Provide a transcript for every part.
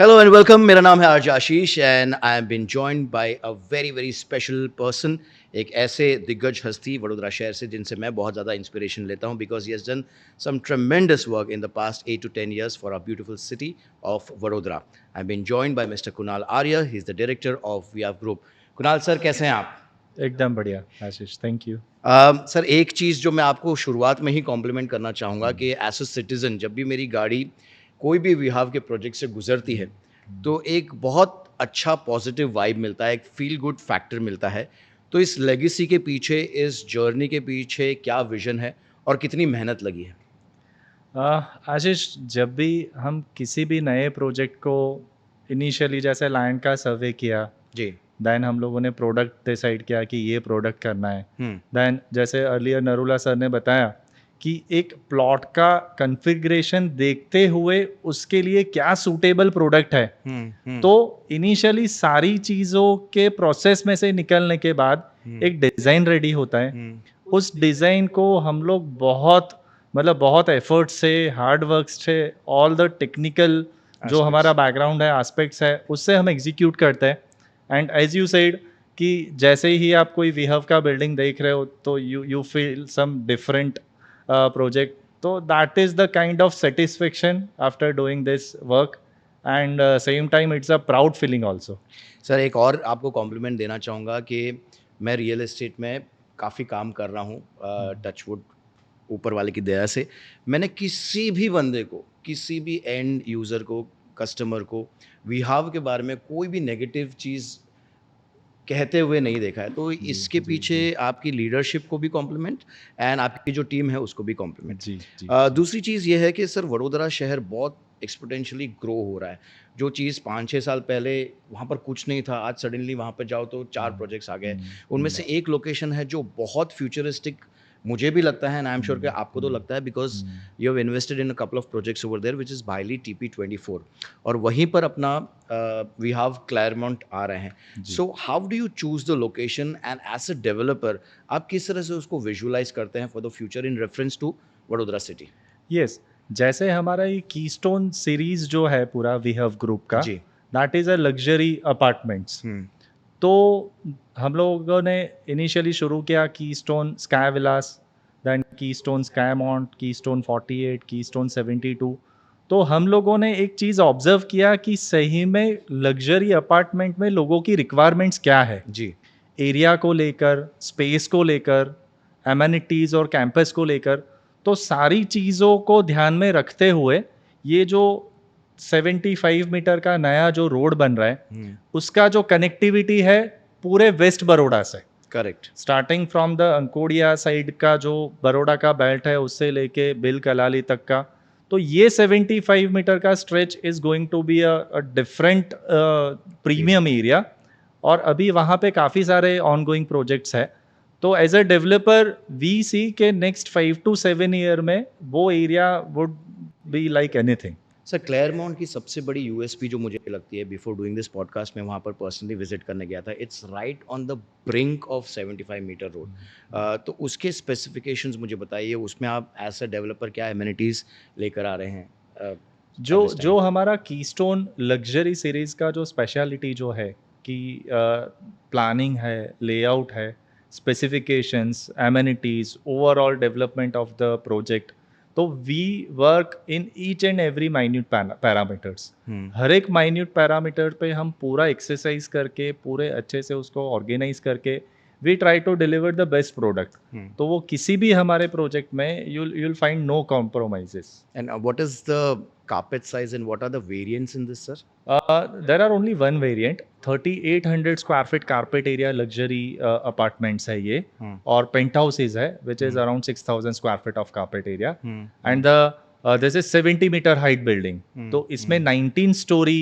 Hello and welcome. मेरा नाम है RJ Ashish and I am been joined by a very very special person. एक ऐसे दिग्गज हस्ती वडोदरा शहर से जिनसे मैं बहुत ज़्यादा इंस्पिरेशन लेता हूँ because he has done some tremendous work in the past 8 to 10 years for a beautiful city of Vadodara. I am been joined by mister Kunal Arya, he is the director of we have group. Kunal sir, कैसे हैं आप? एकदम बढ़िया आशीष, thank you. Sir, एक चीज़ जो मैं आपको शुरुआत में ही कॉम्प्लीमेंट करना चाहूँगा कि एज अ सिटीज़न जब भी मेरी गाड़ी कोई भी विहाव के प्रोजेक्ट से गुजरती है, तो एक बहुत अच्छा पॉजिटिव वाइब मिलता है, एक फ़ील गुड फैक्टर मिलता है। तो इस लेगेसी के पीछे, इस जर्नी के पीछे क्या विज़न है और कितनी मेहनत लगी है? आशीष, जब भी हम किसी भी नए प्रोजेक्ट को इनिशियली जैसे लैंड का सर्वे किया, जी। देन हम लोगों ने प्रोडक्ट डिसाइड किया कि ये प्रोडक्ट करना है। हुँ, देन जैसे अर्लियर नरूला सर ने बताया कि एक प्लॉट का कॉन्फ़िगरेशन देखते हुए उसके लिए क्या सूटेबल प्रोडक्ट है। हुँ, हुँ, तो इनिशियली सारी चीज़ों के प्रोसेस में से निकलने के बाद हुँ, एक डिज़ाइन रेडी होता है। हुँ। उस डिज़ाइन को हम लोग बहुत मतलब बहुत एफर्ट से, हार्ड वर्क से, ऑल द टेक्निकल जो हमारा एस्पेक्ट्स। बैकग्राउंड है, एस्पेक्ट्स है, उससे हम एग्जीक्यूट करते हैं। एंड एज़ यू सेड कि जैसे ही आप कोई वीहव का बिल्डिंग देख रहे हो तो you feel some different project. तो that is the kind of satisfaction after doing this work, and same time it's a proud feeling also. Sir, एक और आपको कॉम्प्लीमेंट देना चाहूँगा कि मैं रियल एस्टेट में काफ़ी काम कर रहा हूँ, टच वुड, ऊपर वाले की दया से। मैंने किसी भी बंदे को, किसी भी एंड यूज़र को, कस्टमर को विहाव के बारे में कोई भी नेगेटिव चीज़ कहते हुए नहीं देखा है। तो जी, इसके जी, पीछे जी। आपकी लीडरशिप को भी कॉम्प्लीमेंट एंड आपकी जो टीम है उसको भी कॉम्प्लीमेंट। जी, जी, जी। दूसरी चीज़ ये है कि सर वडोदरा शहर बहुत एक्सपोनेंशियली ग्रो हो रहा है। जो चीज़ 5-6 साल पहले वहाँ पर कुछ नहीं था, आज सडनली वहाँ पर जाओ तो 4 हुँ, प्रोजेक्ट्स आ गए। हुँ, उनमें हुँ, से एक लोकेशन है जो बहुत फ्यूचरिस्टिक मुझे भी लगता है एंड आई एम श्योर कि हुँ, आपको तो हुँ, लगता है बिकॉज़ हुँ। You have invested in a couple of projects over there which is Bhayli TP 24 और वहीं पर अपना वी हैव क्लेयरमाउंट आ रहे हैं। जी। So how do you choose the location and as a developer आप किस तरह से उसको विजुअलाइज़ करते हैं for the future in reference to Vadodara city? Yes, जैसे हमारा ये कीस्टोन सीरीज़ जो है पूरा वी हैव ग्रुप का, जी। That is a luxury apartments. हुँ, तो हम लोगों ने इनिशियली शुरू किया Keystone sky villas, then Keystone Skymount, Keystone 48, Keystone 72। तो हम लोगों ने एक चीज़ ऑब्ज़र्व किया कि सही में लग्ज़री अपार्टमेंट में लोगों की रिक्वायरमेंट्स क्या है? जी। एरिया को लेकर, स्पेस को लेकर, एमेनिटीज़ और कैंपस को लेकर। तो सारी चीज़ों को ध्यान में रखते हुए ये जो 75 मीटर का नया जो रोड बन रहा है, हुँ, उसका जो कनेक्टिविटी है पूरे वेस्ट बरोड़ा से, correct. Starting from the Ankodia side का जो बरोड़ा का बेल्ट है उससे लेके बिल कलाली तक का। तो ये 75 मीटर का stretch is going to be a different area. Premium area. और अभी वहाँ पे काफ़ी सारे ऑनगोइंग प्रोजेक्ट्स हैं। तो as a developer we see के नेक्स्ट 5 टू 7 ईयर में वो area would be like anything. Sir, Claremont की सबसे बड़ी यूएसपी जो मुझे लगती है, बिफोर डूइंग दिस पॉडकास्ट मैं वहाँ पर पर्सनली विज़िट करने गया था। It's right on the brink of 75 meter road. तो उसके स्पेसिफिकेशंस मुझे बताइए, उसमें आप एज़ अ डेवलपर क्या एमेनिटीज़ लेकर आ रहे हैं जो एट दिस टाइम? जो हमारा कीस्टोन लग्ज़री सीरीज़ का जो स्पेशलिटी जो है कि प्लानिंग है, लेआउट है, specifications, amenities, overall development of the project. तो we work in each and every minute parameters. हुँ, हर एक माइन्यूट पैरामीटर पे हम पूरा एक्सरसाइज करके, पूरे अच्छे से उसको ऑर्गेनाइज़ करके we try to deliver the best product. हुँ। तो वो किसी भी हमारे प्रोजेक्ट में you'll you'll find no compromises. And what is the carpet size and what are the variants in this, sir? There are only one variant, 3800 square feet carpet area luxury apartments है ये, हुँ, और penthouses है which is hmm, around 6000 square feet of carpet area, hmm, and hmm, the this is 70 meter height building। हुँ, तो इसमें हुँ, 19 story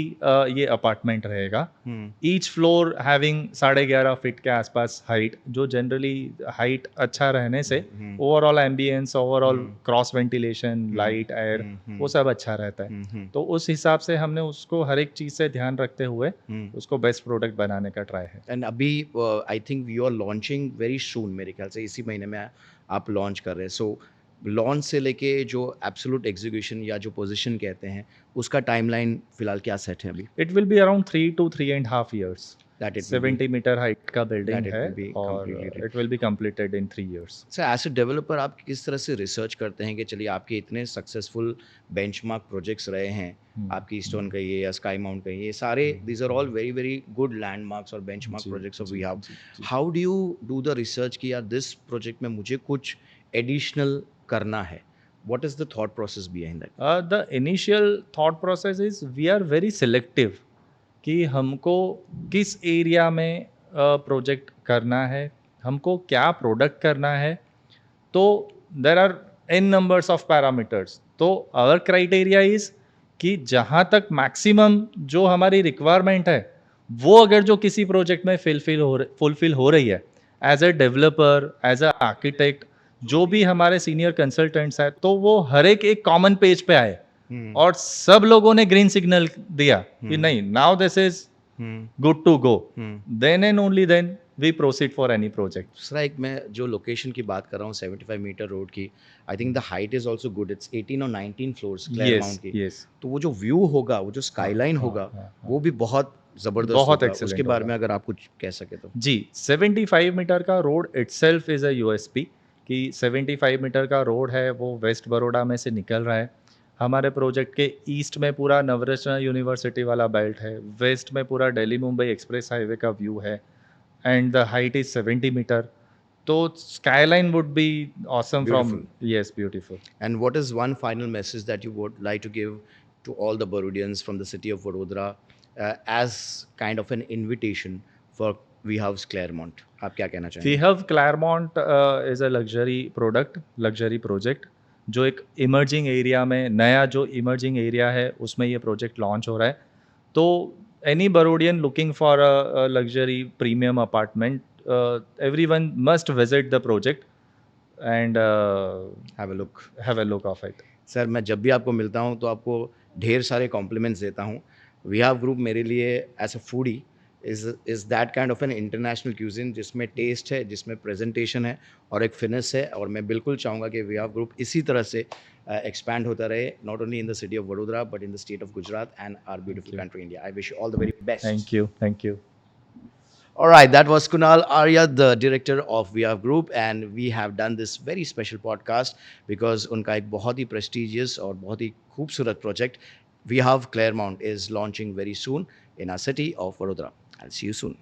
ये apartment रहेगा। हुँ, each floor having 11.5 feet के आसपास हाइट, जो जनरली हाइट अच्छा रहने से हुँ, ओवरऑल एम्बियंस, ओवरऑल हुँ, क्रॉस वेंटिलेशन, हुँ, लाइट, एयर, हुँ, हुँ, वो सब अच्छा रहता है। हुँ, हुँ, तो उस हिसाब से हमने उसको हर एक चीज़ से ध्यान रखते हुए हुँ। उसको बेस्ट प्रोडक्ट बनाने का ट्राई है। एंड अभी I think you are launching very soon, मेरे ख्याल से इसी महीने में आप लॉन्च कर रहे हैं। सो लॉन्च से लेके जो एब्सोल्यूट एग्जीक्यूशन या जो पोजीशन कहते हैं, उसका टाइमलाइन फिलहाल क्या सेट है अभी? It will be around 3 to 3.5 years. That it will be 70 meter height का बिल्डिंग दैट इट है विल बी कंप्लीटली और ready. It will be completed in 3 years. Sir as a developer आप किस तरह से रिसर्च करते हैं कि चलिए आपके इतने सक्सेसफुल बेंचमार्क प्रोजेक्ट्स रहे हैं, आपकी ईस्टर्न कहिए या स्काई माउंट कहिए, ये सारे these are all very very good landmarks और बेंचमार्क जी, प्रोजेक्ट्स ऑफ जी, वी हैव। जी, जी. How do you do the research कि यार दिस प्रोजेक्ट में मुझे कुछ एडिशनल करना है? What is the thought process behind that? The initial thought process is we are very selective कि हमको किस एरिया में प्रोजेक्ट करना है, हमको क्या प्रोडक्ट करना है. तो there are an numbers of parameters. तो आवर क्राइटेरिया इज कि जहाँ तक मैक्सिमम जो हमारी रिक्वायरमेंट है वो अगर जो किसी प्रोजेक्ट में फुलफिल हो रही है, as a developer, as a architect, जो भी हमारे सीनियर कंसल्टेंट्स हैं, तो वो हर एक कॉमन पेज पे आए और सब लोगों ने ग्रीन सिग्नल दिया कि नहीं, now this is good to go, then and only then we proceed for any project. दूसरा एक मैं जो लोकेशन की बात कर रहा हूँ 75 मीटर रोड की, I think the height is also good, it's 18 और 19 फ्लोर्स क्लेयरमाउंट की। यस. तो वो जो व्यू होगा, वो जो स्काईलाइन हाँ, होगा, हाँ, हाँ. वो भी बहुत ज़बरदस्त बहुत होगा। excellent उसके बारे होगा. में अगर आप कुछ कह सके तो। जी, 75 मीटर का road itself is a USP कि 75 मीटर का रोड है, वो वेस्ट बड़ौदा में से निकल रहा है. हमारे प्रोजेक्ट के ईस्ट में पूरा नवरत्न यूनिवर्सिटी वाला बेल्ट है, वेस्ट में पूरा दिल्ली मुंबई एक्सप्रेस हाईवे का व्यू है and the height is 70 meter. तो skyline would be awesome from. Beautiful. यस, beautiful. And what is one final message that you would like to give to all the Barodians from the city of Vadodara as kind of an invitation for We House Claremont? आप क्या कहना we चाहेंगे? Have Claremont is a luxury product, luxury project, जो एक emerging area में, नया जो emerging area है उसमें ये प्रोजेक्ट लॉन्च हो रहा है. तो any Barodian looking for a luxury premium apartment, everyone must visit the project and Have a look. Have a look of it. Sir मैं जब भी आपको मिलता हूँ तो आपको ढेर सारे कॉम्प्लीमेंट्स देता हूँ. वी हैव ग्रुप मेरे लिए as a foodie is that kind of an international cuisine जिसमें टेस्ट है, जिसमें प्रेजेंटेशन है और एक फिनिश है. और मैं बिल्कुल चाहूँगा कि वी हैव ग्रुप इसी तरह से एक्सपैंड होता रहे, not only in the city of Vadodara but in the state of Gujarat and our beautiful country India. I wish you all the very best. Thank you, thank you. All right, that was Kunal Arya, the director of VR Group, and we have done this very special podcast because उनका एक बहुत ही prestigious और बहुत ही खूबसूरत project We Have Claremont is launching very soon in our city of Vadodara. I'll see you soon.